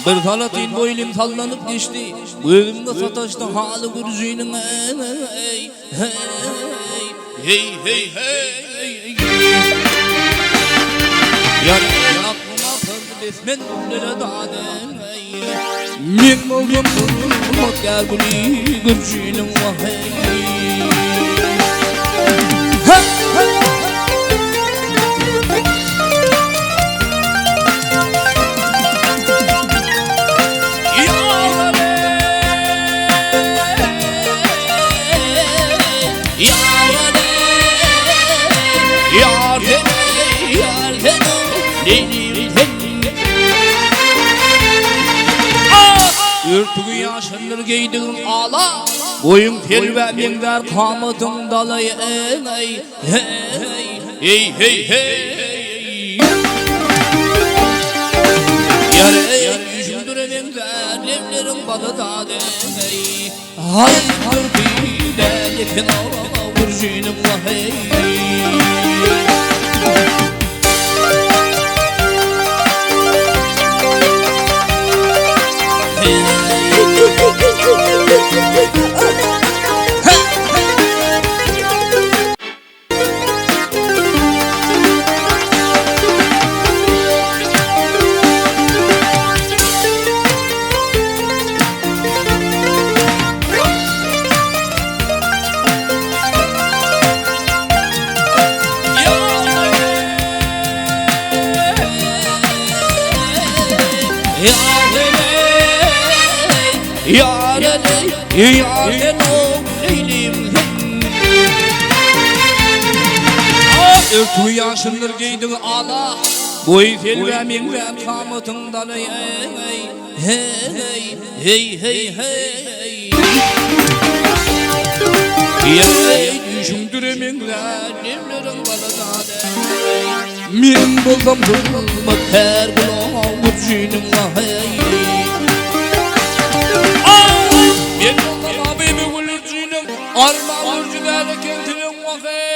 Bir talatin boylim sallanıp geçti. Gözümde sataştı halı gürcünün. Hey hey hey hey. Yarın aklıma kırdı desmen önlere dağden. Men oldum bulmak gerguni gürcünün vahey. Ürtüğü yaşanır giydiğin ağla boyun fel ve minber kamatın dalayı. Hey hey hey hey. Yare düşündüremenler evlerin balı da dey. Hayır bir de yekin ağla vurcunum vahey. Yarın o leylim. Ürtü yaşındır giydin ağla boy fel ve minber kamatın dalayı. Hey hey hey hey. Yare düşündüremenler evlerin balı da dey. Men buldum bulmak her kulağım gürcünüm vahey. Ben oldum abimi gülürcünüm arma gürcülerle kentilim vahey.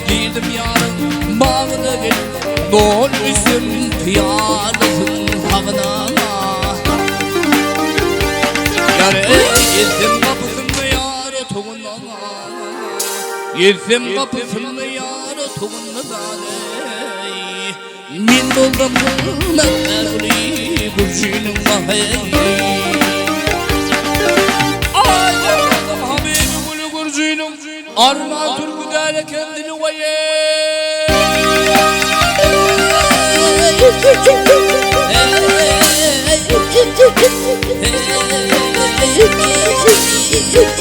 Girdim yarın bağına gelip dol üstüm piyalısın havına. Yare girdim kapısında yarı toğuna. Girdim kapısında yarı toğuna. Men buldum merli gürcünün vahey. Ay oldum habibim gürcünün arma türküderle kendini vahey. Hey